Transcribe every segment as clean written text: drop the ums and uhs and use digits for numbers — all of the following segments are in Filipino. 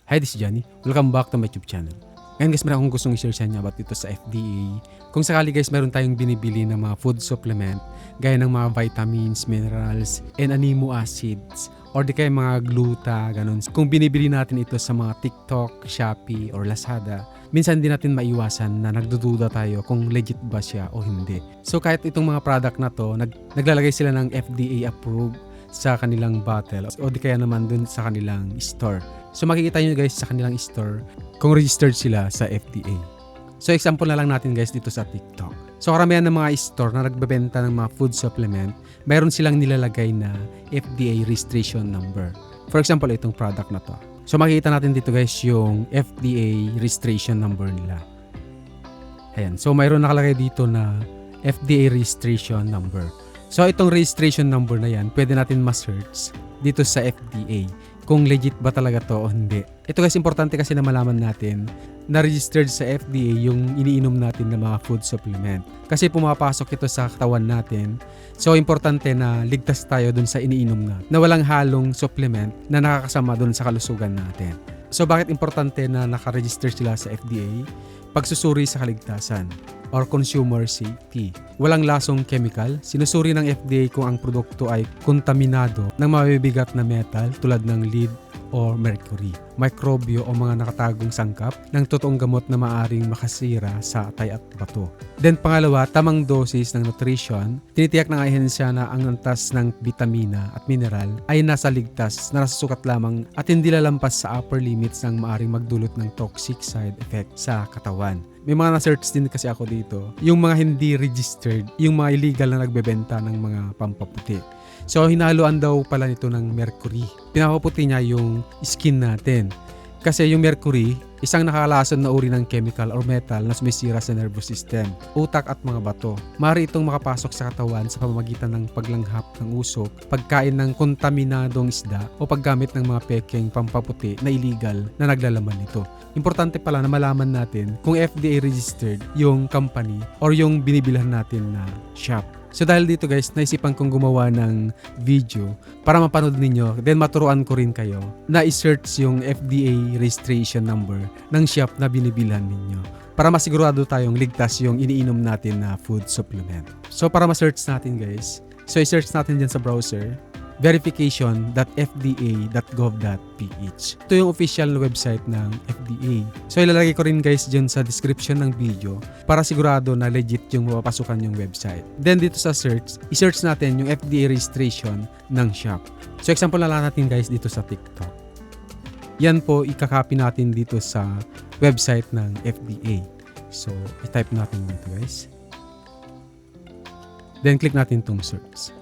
Hi, this is Johnny. Welcome back to my YouTube channel. Ngayon guys, meron akong gustong i-share sa inyo about dito sa FDA. Kung sakali guys, meron tayong binibili ng mga food supplement gaya ng mga vitamins, minerals, and amino acids or di kaya mga gluta, ganun. Kung binibili natin ito sa mga TikTok, Shopee, or Lazada, minsan din natin maiwasan na nagdududa tayo kung legit ba siya o hindi. So kahit itong mga product na to, naglalagay sila ng FDA approved sa kanilang bottle o di kaya naman dun sa kanilang store. So makikita nyo guys sa kanilang store kung registered sila sa FDA. So example na lang natin guys dito sa TikTok. So karamihan ng mga store na nagbebenta ng mga food supplement, mayroon silang nilalagay na FDA registration number. For example, itong product na to. So makikita natin dito guys yung FDA registration number nila. Ayan. So mayroon nakalagay dito na FDA registration number. So itong registration number na yan, pwede natin ma-search dito sa FDA kung legit ba talaga to o hindi. Ito guys, importante kasi na malaman natin na registered sa FDA yung iniinom natin na mga food supplement. Kasi pumapasok ito sa katawan natin. So importante na ligtas tayo dun sa iniinom natin, na walang halong supplement na nakakasama dun sa kalusugan natin. So bakit importante na nakaregister sila sa FDA? Pagsusuri sa kaligtasan or consumer safety. Walang lasong chemical, sinusuri ng FDA kung ang produkto ay kontaminado ng mabibigat na metal tulad ng lead or mercury, mikrobyo o mga nakatagong sangkap ng totoong gamot na maaring makasira sa atay at bato. Then pangalawa, tamang dosis ng nutrition. Tinitiyak ng ahensya na ang antas ng vitamina at mineral ay nasa ligtas na nasusukat lamang at hindi lalampas sa upper limits ng maaring magdulot ng toxic side effect sa katawan. May mga na-search din kasi ako dito, yung mga hindi registered, yung mga illegal na nagbebenta ng mga pampaputi. So hinaluan daw pala nito ng mercury. Pinapaputi niya yung skin natin. Kasi yung mercury, isang nakakalason na uri ng chemical or metal na sumisira sa nervous system, utak at mga bato. Maaari itong makapasok sa katawan sa pamamagitan ng paglanghap ng usok, pagkain ng kontaminadong isda o paggamit ng mga pekeng pampaputi na illegal na naglalaman nito. Importante pala na malaman natin kung FDA registered yung company or yung binibilhan natin na shop. So dahil dito guys, naisipan kong gumawa ng video para mapanood ninyo, then maturuan ko rin kayo na i-search yung FDA registration number ng shop na binibilhan ninyo para masigurado tayong ligtas yung iniinom natin na food supplement. So para ma-search natin guys, so i-search natin dyan sa browser verification.fda.gov.ph. Ito yung official website ng FDA. So ilalagay ko rin guys dyan sa description ng video para sigurado na legit yung mapapasukan yung website. Then dito sa search, i-search natin yung FDA registration ng shop. So example na lang natin guys dito sa TikTok. Yan po ikakopy natin dito sa website ng FDA. So i-type natin dito guys. Then click natin tong search.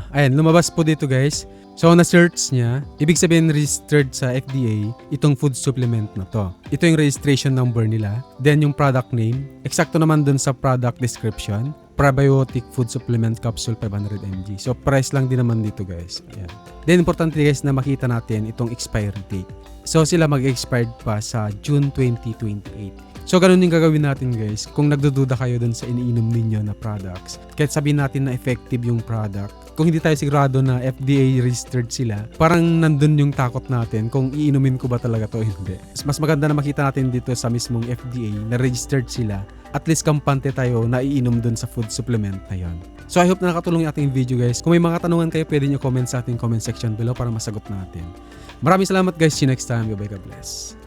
Ayan, lumabas po dito guys. So na-search niya, ibig sabihin registered sa FDA itong food supplement na to. Ito yung registration number nila. Then yung product name, eksakto naman dun sa product description, probiotic food supplement capsule 500 mg. So price lang din naman dito guys. Ayan. Then importante guys na makita natin itong expiry date. So sila mag-expired pa sa June 2028. So ganun yung gagawin natin guys kung nagdududa kayo dun sa iniinom ninyo na products. Kahit sabihin natin na effective yung product, kung hindi tayo sigurado na FDA registered sila, parang nandun yung takot natin kung iinumin ko ba talaga to o hindi. Mas maganda na makita natin dito sa mismong FDA na registered sila. At least kampante tayo na iinom dun sa food supplement na yon. So I hope na nakatulong yung ating video guys. Kung may mga katanungan kayo, pwede nyo comment sa ating comment section below para masagot natin. Maraming salamat guys. See you next time. Bye-bye. God bless.